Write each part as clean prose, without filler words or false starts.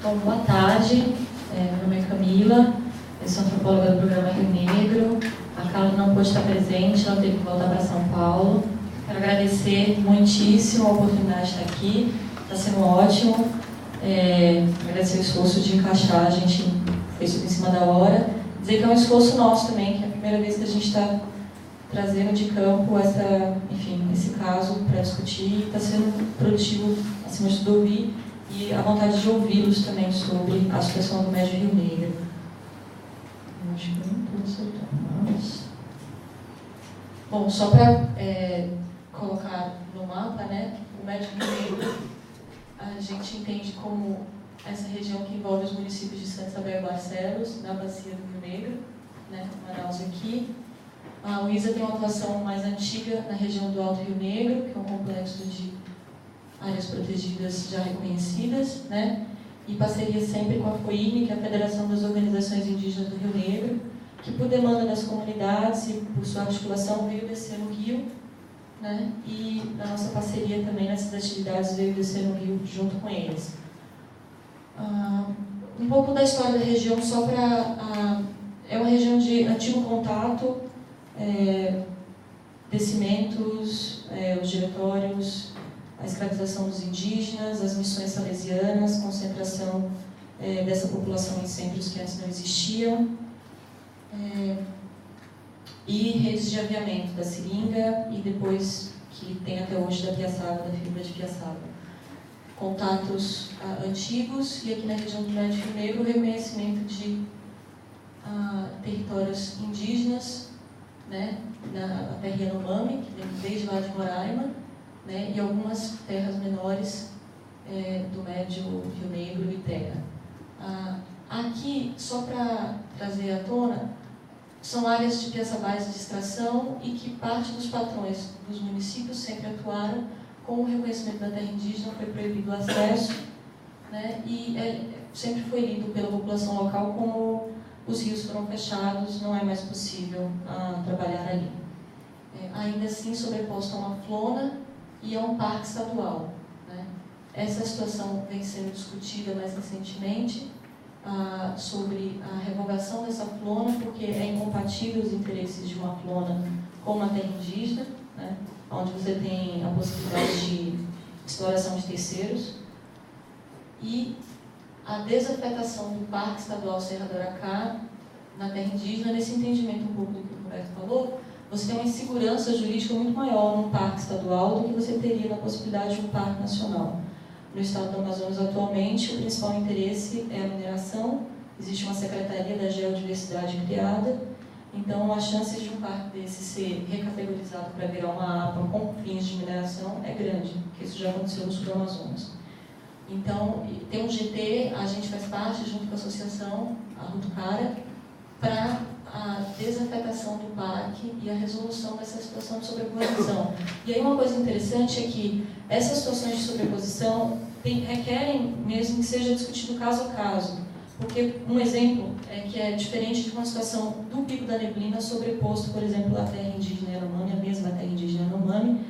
Bom, boa tarde, meu nome é Camila, eu sou antropóloga do programa Rio Negro. A Carla não pôde estar presente, ela teve que voltar para São Paulo. Quero agradecer muitíssimo a oportunidade de estar aqui, está sendo ótimo. Agradecer o esforço de encaixar, a gente fez tudo em cima da hora. Dizer que é um esforço nosso também, que é a primeira vez que a gente está trazendo de campo esse caso para discutir, está sendo produtivo, acima de tudo, ouvir, e a vontade de ouvi-los também sobre a situação do Médio Rio Negro. Eu acho que eu não estou acertando, mas... Bom, só para colocar no mapa, né, o Médio Rio Negro, a gente entende como essa região que envolve os municípios de Santa Isabel e Barcelos, na bacia do Rio Negro, né, Manaus aqui. A UISA tem uma atuação mais antiga na região do Alto Rio Negro, que é um complexo de áreas protegidas já reconhecidas, né? E parceria sempre com a FOINE, que é a Federação das Organizações Indígenas do Rio Negro, que por demanda das comunidades e por sua articulação veio descer no Rio, né? E a nossa parceria também nessas atividades veio descer no Rio junto com eles. Um pouco da história da região, só para... é uma região de antigo contato, descimentos, os diretórios, a escravização dos indígenas, as missões salesianas, concentração dessa população em centros que antes não existiam, e redes de aviamento da seringa e depois, que tem até hoje, da piaçaba, da fibra de piaçaba. Contatos antigos, e aqui na região do Médio Rio Negro, o reconhecimento de territórios indígenas, né, na terra Yanomami, que vem desde lá de Roraima, né, e algumas terras menores do Médio Rio Negro e Terra. Aqui, só para trazer à tona, são áreas de piaçabais de extração e que parte dos patrões dos municípios sempre atuaram com o reconhecimento da terra indígena, foi proibido o acesso, né, e sempre foi lido pela população local como os rios foram fechados, não é mais possível trabalhar ali. Ainda assim, sobreposto a uma flona e a um parque estadual, né? Essa situação vem sendo discutida mais recentemente sobre a revogação dessa flona, porque é incompatível os interesses de uma flona com uma terra indígena, né? Onde você tem a possibilidade de exploração de terceiros, e a desafetação do Parque Estadual Serra do Aracá na terra indígena. Nesse entendimento um pouco do que o Roberto falou, você tem uma insegurança jurídica muito maior num parque estadual do que você teria na possibilidade de um parque nacional. No estado do Amazonas, atualmente, o principal interesse é a mineração, existe uma secretaria da geodiversidade criada, então as chances de um parque desse ser recategorizado para virar uma APA com fins de mineração é grande, porque isso já aconteceu no sul do Amazonas. Então, tem um GT, a gente faz parte, junto com a associação, a Rutucara, para a desafetação do parque e a resolução dessa situação de sobreposição. E aí uma coisa interessante é que essas situações de sobreposição requerem mesmo que seja discutido caso a caso, porque um exemplo que é diferente de uma situação do Pico da Neblina sobreposto, por exemplo, à terra indígena Yanomami, a mesma terra indígena Yanomami,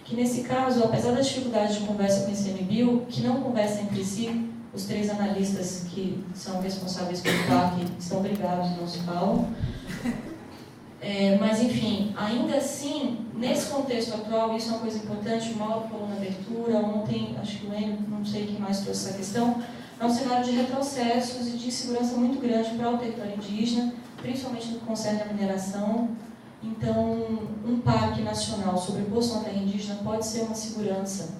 que nesse caso, apesar da dificuldade de conversa com o ICMBio, que não conversa entre si, os três analistas que são responsáveis pelo parque estão brigados, não se falam. Mas, enfim, ainda assim, nesse contexto atual, isso é uma coisa importante, o Mauro falou na abertura, ontem, acho que o Enio, não sei quem mais trouxe essa questão, é um cenário de retrocessos e de insegurança muito grande para o território indígena, principalmente no que concerne a mineração. Então, um parque nacional sobreposto a uma terra indígena pode ser uma segurança,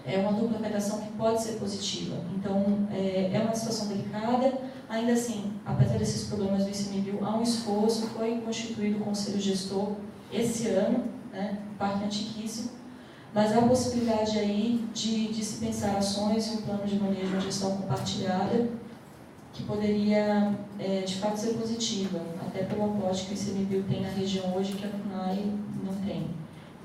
é uma dupla afetação que pode ser positiva. Então, é uma situação delicada. Ainda assim, apesar desses problemas do ICMBio, há um esforço, foi constituído o Conselho Gestor esse ano, né, parque antiquíssimo, mas há a possibilidade aí de se pensar ações e um plano de manejo, uma gestão compartilhada, que poderia, de fato, ser positiva, até pelo aporte que o ICMBio tem na região hoje, que a FUNAI não tem.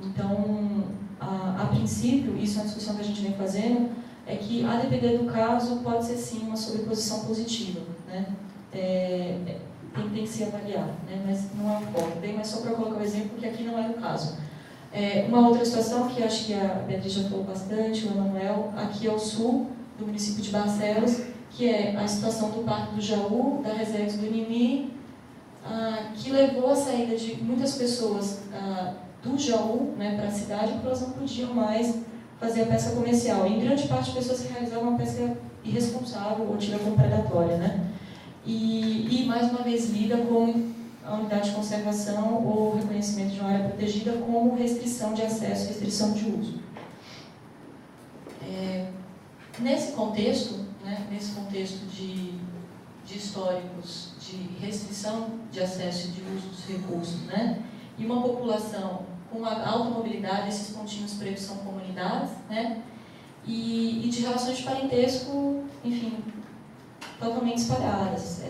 Então, a princípio, isso é uma discussão que a gente vem fazendo, é que, a depender do caso, pode ser sim uma sobreposição positiva, né? Tem que se avaliar, né? Mas não é um foco. Bem, mas só para colocar o exemplo, que aqui não é o caso. Uma outra situação que acho que a Beatriz já falou bastante, o Emanuel, aqui ao sul do município de Barcelos, que é a situação do Parque do Jaú, da Reserva do Nimi, que levou à saída de muitas pessoas do Jaú, né, para a cidade, porque elas não podiam mais fazer a pesca comercial. E, em grande parte, pessoas que realizavam uma pesca irresponsável ou tida como predatória, né? E mais uma vez lida com a unidade de conservação ou reconhecimento de uma área protegida como restrição de acesso, restrição de uso. Nesse contexto, né, nesse contexto de históricos de restrição de acesso e de uso dos recursos, né, e uma população com uma alta mobilidade, esses pontinhos pretos são comunidades, né, e de relações de parentesco, enfim, totalmente espalhadas.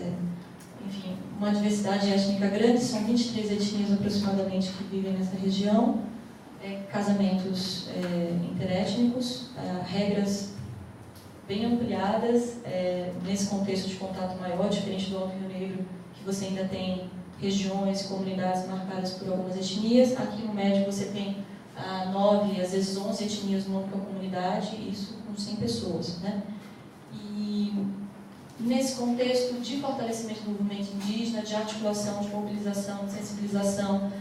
Enfim, uma diversidade étnica grande, são 23 etnias aproximadamente que vivem nessa região, casamentos interétnicos, regras bem ampliadas, nesse contexto de contato maior, diferente do Alto Rio Negro, que você ainda tem regiões, comunidades marcadas por algumas etnias. Aqui no Médio você tem 9, às vezes 11 etnias numa única comunidade, isso com 100 pessoas, né? E nesse contexto de fortalecimento do movimento indígena, de articulação, de mobilização, de sensibilização,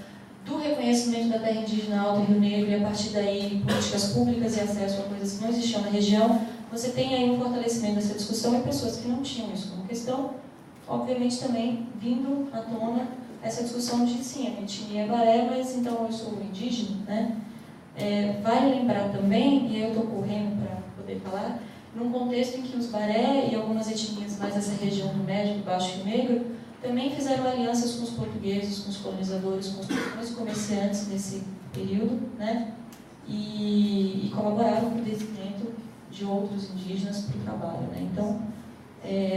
do reconhecimento da terra indígena Alto Rio Negro e, a partir daí, políticas públicas e acesso a coisas que não existiam na região, você tem aí um fortalecimento dessa discussão e pessoas que não tinham isso como questão, obviamente também vindo à tona essa discussão de, sim, a minha etnia é Baré, mas então eu sou indígena, né? Vale lembrar também, e aí eu estou correndo para poder falar, num contexto em que os Baré e algumas etnias mais dessa região do Médio, do Baixo Rio Negro, também fizeram alianças com os portugueses, com os colonizadores, com os comerciantes nesse período, né? E colaboraram com o desenvolvimento de outros indígenas para o trabalho, né? Então,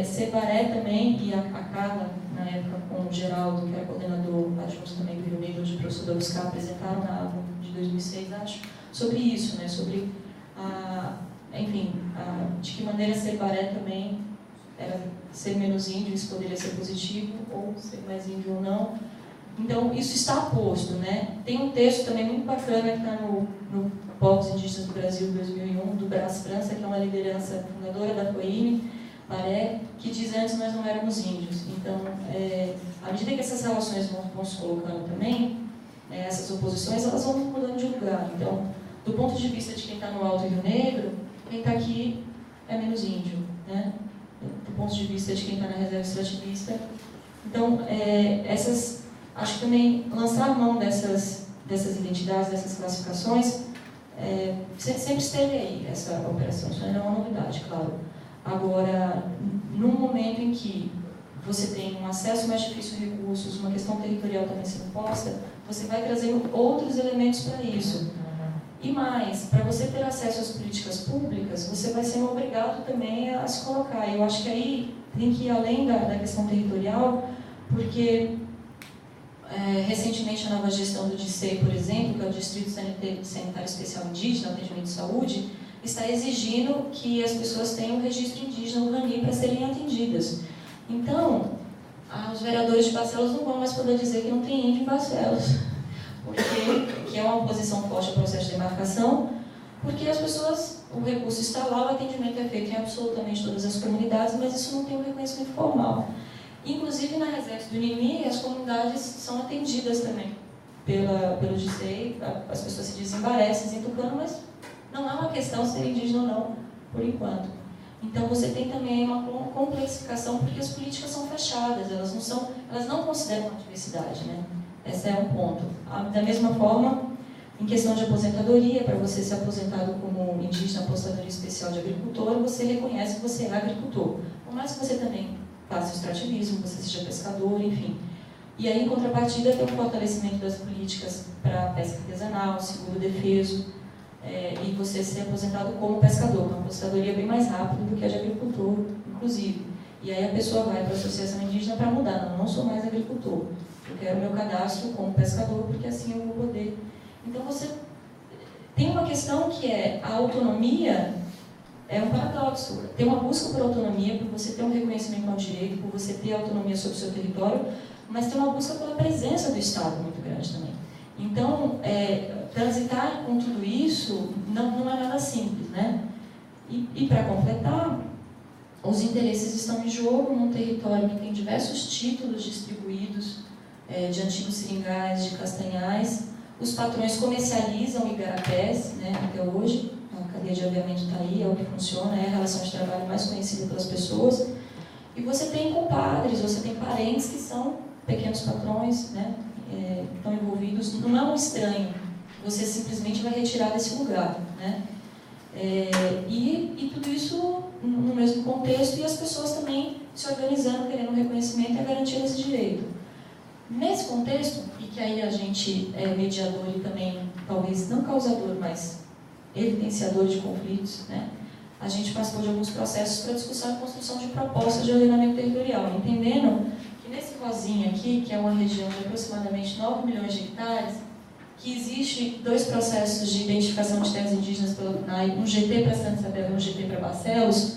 ser Baré também, e a Carla, na época, com o Geraldo, que era coordenador adjunto também do Rio Negro, onde o professor Dabuscar apresentaram na AVO de 2006, acho, sobre isso, né? Sobre de que maneira ser Baré também era ser menos índio, isso poderia ser positivo, ou ser mais índio ou não. Então, isso está posto, né? Tem um texto também muito bacana que está no Povos Indígenas do Brasil 2001, do Brás França, que é uma liderança fundadora da FOIME, Baré, que diz antes nós não éramos índios. Então, à medida que essas relações vão se colocando também, essas oposições, elas vão mudando de lugar. Então, do ponto de vista de quem está no Alto Rio Negro, quem está aqui é menos índio, né? Do ponto de vista de quem está na reserva extrativista. Então, acho que também lançar a mão dessas identidades, dessas classificações, sempre esteve aí essa operação, isso não é uma novidade, claro. Agora, num momento em que você tem um acesso mais difícil a recursos, uma questão territorial também sendo posta, você vai trazendo outros elementos para isso. E mais, para você ter acesso às políticas públicas, você vai sendo obrigado também a se colocar. Eu acho que aí tem que ir além da questão territorial, porque recentemente a nova gestão do DICEI, por exemplo, que é o Distrito Sanitário Especial Indígena, Atendimento de Saúde, está exigindo que as pessoas tenham um registro indígena no RANI para serem atendidas. Então, os vereadores de Barcelos não vão mais poder dizer que não tem índio em Barcelos, que é uma oposição forte ao processo de demarcação, porque as pessoas, o recurso está lá, o atendimento é feito em absolutamente todas as comunidades, mas isso não tem um reconhecimento formal. Inclusive, na reserva do Nimi, as comunidades são atendidas também pelo DICEI, as pessoas se dizem Baré, se dizem Tucano, mas não é uma questão ser indígena ou não, por enquanto. Então, você tem também uma complexificação, porque as políticas são fechadas, elas não consideram a diversidade, né? Esse é um ponto. Da mesma forma, em questão de aposentadoria, para você ser aposentado como indígena, aposentadoria especial de agricultor, você reconhece que você é agricultor. Por mais que você também faça o extrativismo, você seja pescador, enfim. E aí, em contrapartida, tem o fortalecimento das políticas para pesca artesanal, seguro defeso, e você ser aposentado como pescador. Uma aposentadoria bem mais rápida do que a de agricultor, inclusive. E aí a pessoa vai para a associação indígena para mudar. Não sou mais agricultor. Eu quero meu cadastro como pescador, porque assim eu vou poder. Então, você tem uma questão que a autonomia é um paradoxo. Tem uma busca por autonomia, por você ter um reconhecimento ao direito, por você ter autonomia sobre o seu território, mas tem uma busca pela presença do Estado muito grande também. Então, transitar com tudo isso não é nada simples, né? E para completar, os interesses estão em jogo num território que tem diversos títulos distribuídos de antigos seringais, de castanhais. Os patrões comercializam igarapés, né, até hoje. A cadeia de aviamento está aí, é o que funciona, é a relação de trabalho mais conhecida pelas pessoas. E você tem compadres, você tem parentes que são pequenos patrões, né, estão envolvidos. Não é um estranho, você simplesmente vai retirar desse lugar, né? E tudo isso no mesmo contexto, e as pessoas também se organizando, querendo um reconhecimento e a garantia desse direito. Nesse contexto, e que aí a gente é mediador e também, talvez não causador, mas evidenciador de conflitos, né? A gente participou de alguns processos para discussão e construção de propostas de ordenamento territorial, entendendo que nesse rosinha aqui, que é uma região de aproximadamente 9 milhões de hectares, que existe 2 processos de identificação de terras indígenas pela FUNAI, um GT para Santa Isabel e um GT para Barcelos,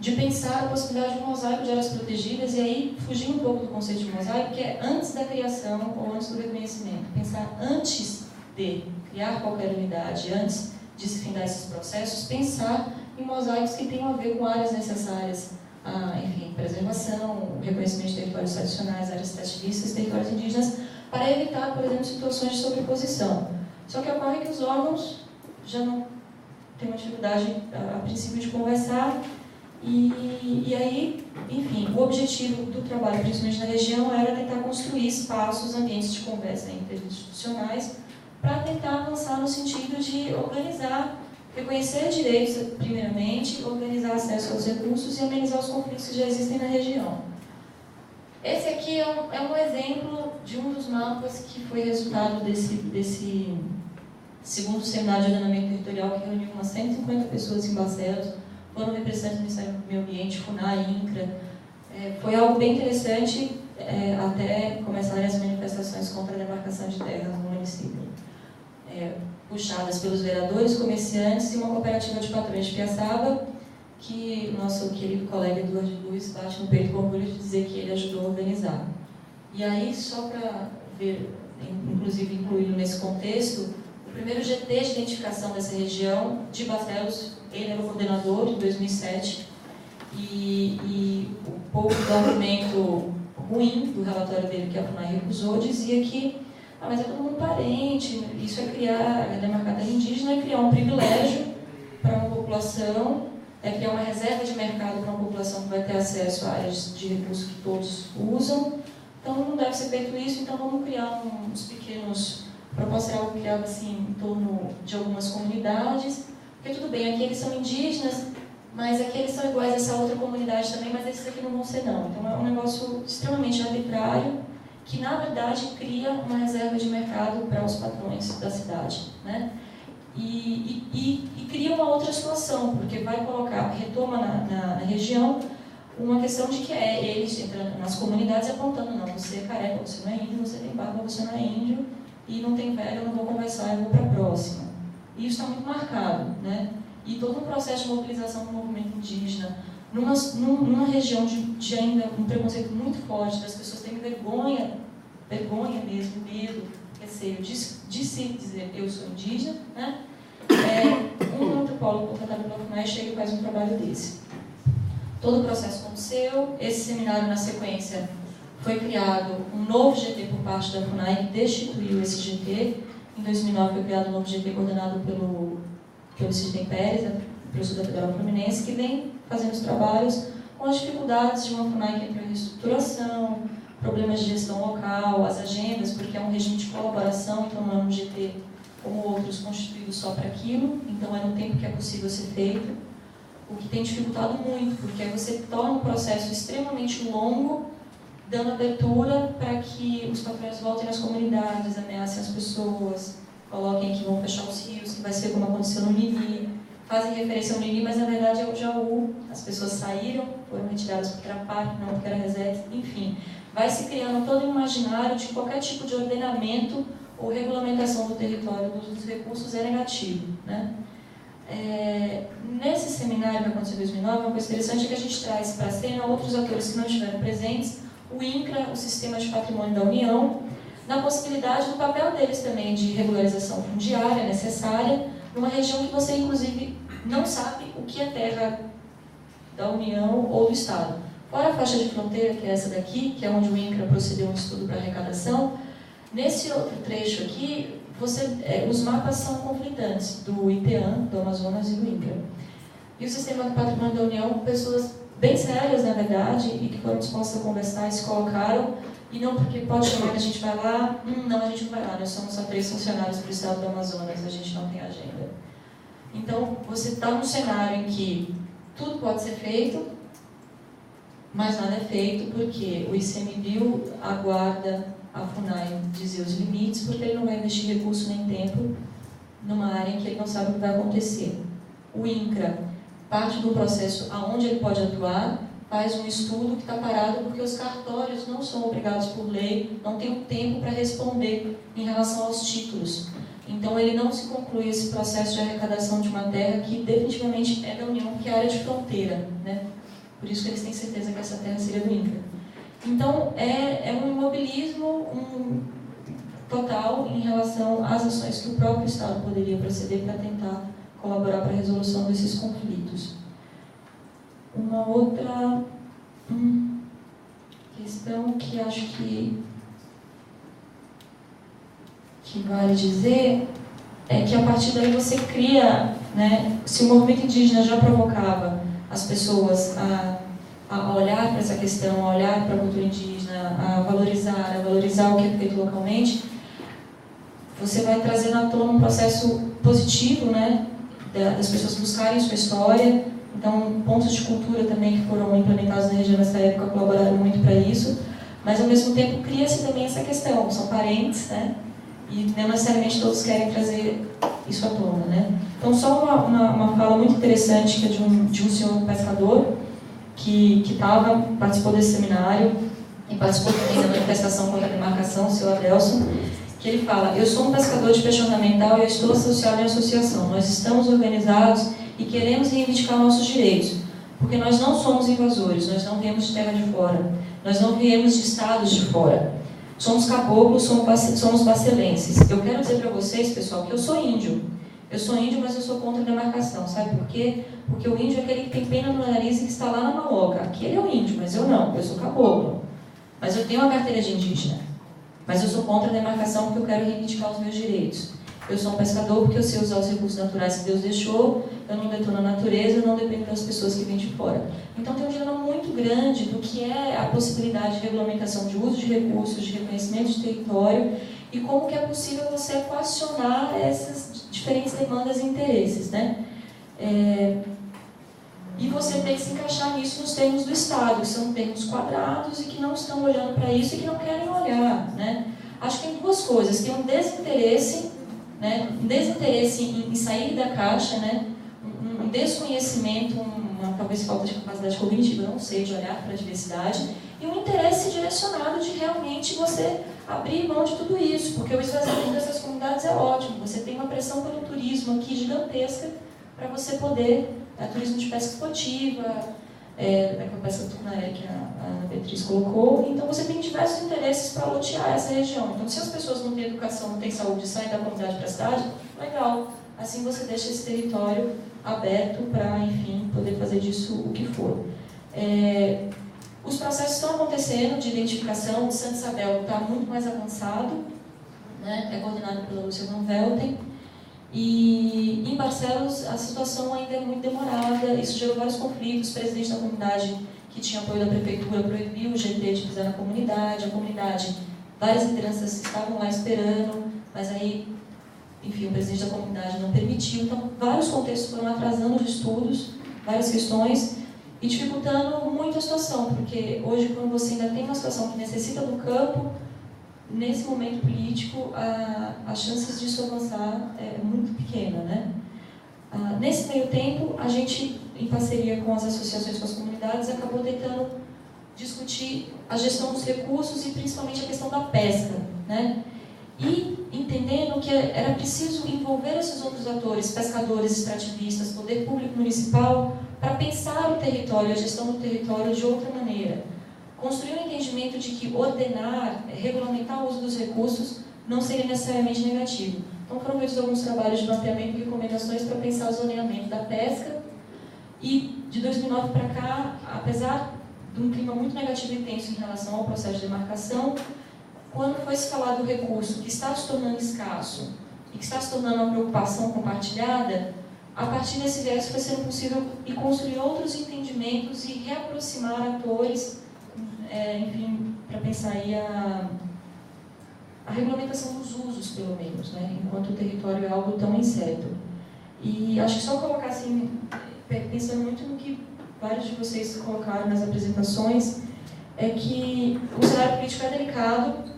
de pensar a possibilidade de um mosaico de áreas protegidas, e aí fugir um pouco do conceito de mosaico, que é antes da criação ou antes do reconhecimento. Pensar antes de criar qualquer unidade, antes de se findar esses processos, pensar em mosaicos que tenham a ver com áreas necessárias a, enfim, preservação, reconhecimento de territórios tradicionais, áreas extrativistas, territórios indígenas, para evitar, por exemplo, situações de sobreposição. Só que ocorre que os órgãos já não têm uma dificuldade, a princípio, de conversar, e aí, enfim, o objetivo do trabalho, principalmente na região, era tentar construir espaços, ambientes de conversa interinstitucionais, para tentar avançar no sentido de organizar, reconhecer direitos, primeiramente, organizar acesso aos recursos e amenizar os conflitos que já existem na região. Esse aqui é um exemplo de um dos mapas que foi resultado desse segundo seminário de ordenamento territorial, que reuniu umas 150 pessoas em Barcelos, foram representantes do Ministério do Meio Ambiente, FUNAI, INCRA. Foi algo bem interessante até começarem as manifestações contra a demarcação de terras no município, puxadas pelos vereadores, comerciantes e uma cooperativa de patrões de Piaçaba, que nosso querido colega Eduardo Luiz bate no peito com orgulho de dizer que ele ajudou a organizar. E aí, só para ver, inclusive incluído nesse contexto, o primeiro GT de identificação dessa região, de Barcelos, ele era o coordenador em 2007, e o pouco documento ruim do relatório dele, que a FUNAI recusou, dizia que mas é todo mundo parente, isso é criar, demarcar terra indígena, é criar um privilégio para uma população, é criar uma reserva de mercado para uma população que vai ter acesso a áreas de recursos que todos usam. Então não deve ser feito isso, então vamos criar uns pequenos, a proposta era algo criado assim em torno de algumas comunidades, porque tudo bem, aqui eles são indígenas, mas aqui eles são iguais a essa outra comunidade também, mas esses aqui não vão ser não. Então é um negócio extremamente arbitrário, que na verdade cria uma reserva de mercado para os patrões da cidade, né? E cria uma outra situação, porque vai colocar, retoma na região uma questão de que eles entrando nas comunidades apontando, não, você é careca, você não é índio, você tem barba, você não é índio, e não tem velho, eu não vou conversar, eu vou para a próxima. E isso está muito marcado, né? E todo um processo de mobilização do movimento indígena, numa região de ainda um preconceito muito forte, das pessoas terem vergonha mesmo, medo, receio de se dizer eu sou indígena, né? Um antropólogo contratado pela FUNAI chega e faz um trabalho desse. Todo o processo aconteceu, esse seminário na sequência foi criado um novo GT por parte da FUNAI que destituiu esse GT. Em 2009 foi criado um novo GT coordenado pelo Sidney Pérez, professor da Federal Fluminense, que vem fazendo os trabalhos com as dificuldades de uma FUNAI que entrou em reestruturação, problemas de gestão local, as agendas, porque é um regime de colaboração, então não é um GT como outros constituídos só para aquilo, então é no tempo que é possível ser feito, o que tem dificultado muito, porque aí você torna um processo extremamente longo, dando abertura para que os patrões voltem nas comunidades, ameacem as pessoas, coloquem que vão fechar os rios, que vai ser como aconteceu no Nini, fazem referência ao Nini, mas na verdade é o Jaú, as pessoas saíram, foram retiradas porque era parque, não porque era reset, enfim. Vai se criando todo um imaginário de qualquer tipo de ordenamento ou regulamentação do território dos recursos é negativo, né? Nesse seminário que aconteceu em 2009, uma coisa interessante é que a gente traz para a cena outros atores que não estiveram presentes, o INCRA, o Sistema de Patrimônio da União, na possibilidade do papel deles também de regularização fundiária necessária, numa região que você, inclusive, não sabe o que é terra da União ou do Estado. Fora a faixa de fronteira, que é essa daqui, que é onde o INCRA procedeu um estudo para arrecadação, nesse outro trecho aqui, os mapas são conflitantes, do IPEAM, do Amazonas e do INCRA. E o Sistema do Patrimônio da União, pessoas bem sérias, na verdade, e que foram dispostas a conversar e se colocaram, e não porque pode chamar que a gente vai lá, não, a gente não vai lá, nós somos só 3 funcionários para o Estado do Amazonas, a gente não tem agenda. Então, você está num cenário em que tudo pode ser feito, mas nada é feito porque o ICMBio aguarda a FUNAI dizer os limites, porque ele não vai investir recurso nem tempo numa área em que ele não sabe o que vai acontecer. O INCRA parte do processo aonde ele pode atuar, faz um estudo que está parado porque os cartórios não são obrigados por lei, não tem tempo para responder em relação aos títulos. Então, ele não se conclui esse processo de arrecadação de uma terra que definitivamente é da União, que é área de fronteira, né? Por isso que eles têm certeza que essa terra seria do INCRA. Então, é um imobilismo total em relação às ações que o próprio Estado poderia proceder para tentar colaborar para a resolução desses conflitos. Uma outra questão que acho que vale dizer é que a partir daí você cria, né, se o movimento indígena já provocava as pessoas a olhar para essa questão, a olhar para a cultura indígena, a valorizar o que é feito localmente, você vai trazendo à tona um processo positivo, né, das pessoas buscarem sua história. Então, pontos de cultura também que foram implementados na região nessa época colaboraram muito para isso, mas ao mesmo tempo cria-se também essa questão, são parentes, né, e não necessariamente todos querem trazer isso à tona, né. Então, só uma fala muito interessante que é de um senhor pescador que participou desse seminário e participou também da manifestação contra a demarcação, o seu Adelson, que ele fala: eu sou um pescador de peixe ornamental e eu estou associado em associação. Nós estamos organizados e queremos reivindicar nossos direitos, porque nós não somos invasores, nós não viemos de terra de fora, nós não viemos de estados de fora. Somos caboclos, somos bacelenses. Eu quero dizer para vocês, pessoal, que eu sou índio. Eu sou índio, mas eu sou contra a demarcação. Sabe por quê? Porque o índio é aquele que tem pena no nariz e que está lá na maloca. Aquele é o índio, mas eu não. Eu sou caboclo. Mas eu tenho uma carteira de indígena. Mas eu sou contra a demarcação porque eu quero reivindicar os meus direitos. Eu sou um pescador porque eu sei usar os recursos naturais que Deus deixou, eu não detono a natureza, eu não dependo das pessoas que vêm de fora. Então tem um dilema muito grande do que é a possibilidade de regulamentação de uso de recursos, de reconhecimento de território e como que é possível você equacionar essas diferentes demandas e interesses, né? E você tem que se encaixar nisso nos termos do Estado, que são termos quadrados e que não estão olhando para isso e que não querem olhar, né? Acho que tem duas coisas, tem um desinteresse, né? Um desinteresse em sair da caixa, né? Um desconhecimento, talvez falta de capacidade cognitiva, não sei, de olhar para a diversidade, e um interesse direcionado de realmente você abrir mão de tudo isso, porque o esvaziamento dessas comunidades é ótimo, você tem uma pressão pelo turismo aqui gigantesca para você poder, turismo de pesca esportiva, a pesca tucunaé que a Ana Beatriz colocou, então você tem diversos interesses para lotear essa região. Então, se as pessoas não têm educação, não têm saúde e saem da comunidade para a cidade, legal, assim você deixa esse território aberto para, enfim, poder fazer disso o que for. Os processos estão acontecendo de identificação, o Santa Isabel está muito mais avançado, né? É coordenado pela Lúcia Van Velten, e em Barcelos a situação ainda é muito demorada, isso gerou vários conflitos. O presidente da comunidade, que tinha apoio da prefeitura, proibiu o GT de pisar na comunidade, várias lideranças estavam lá esperando, mas aí, enfim, o presidente da comunidade não permitiu. Então, vários contextos foram atrasando os estudos, várias questões, e dificultando muito a situação, porque hoje, quando você ainda tem uma situação que necessita do campo, nesse momento político, as chances disso avançar é muito pequena, né? Nesse meio tempo, a gente, em parceria com as associações, com as comunidades, acabou tentando discutir a gestão dos recursos e principalmente a questão da pesca, né? E entendendo que era preciso envolver esses outros atores, pescadores, extrativistas, poder público municipal, para pensar o território, a gestão do território de outra maneira. Construir um entendimento de que ordenar, regulamentar o uso dos recursos não seria necessariamente negativo. Então foram feitos alguns trabalhos de mapeamento e recomendações para pensar o zoneamento da pesca, E de 2009 para cá, apesar de um clima muito negativo e tenso em relação ao processo de demarcação, quando foi se falar do recurso que está se tornando escasso e que está se tornando uma preocupação compartilhada, a partir desse viés foi sendo possível e construir outros entendimentos e reaproximar atores, enfim, para pensar aí a regulamentação dos usos, pelo menos, né, enquanto o território é algo tão incerto. E acho que só colocar assim, pensando muito no que vários de vocês colocaram nas apresentações, é que o cenário político é delicado,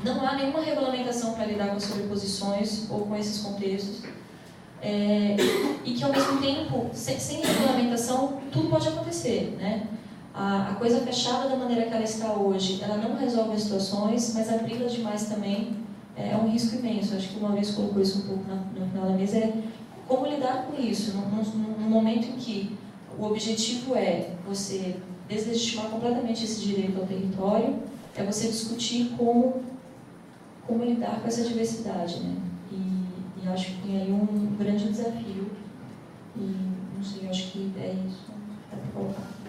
não há nenhuma regulamentação para lidar com as sobreposições ou com esses contextos, e que, ao mesmo tempo, sem regulamentação, tudo pode acontecer, né? A coisa fechada da maneira que ela está hoje, ela não resolve as situações, mas abri-la demais também é um risco imenso. Acho que o Maurício colocou isso um pouco no final da mesa, é como lidar com isso, num momento em que o objetivo é você deslegitimar completamente esse direito ao território, é você discutir como lidar com essa diversidade, né? E acho que tem aí um grande desafio. E, não sei, acho que é isso para colocar.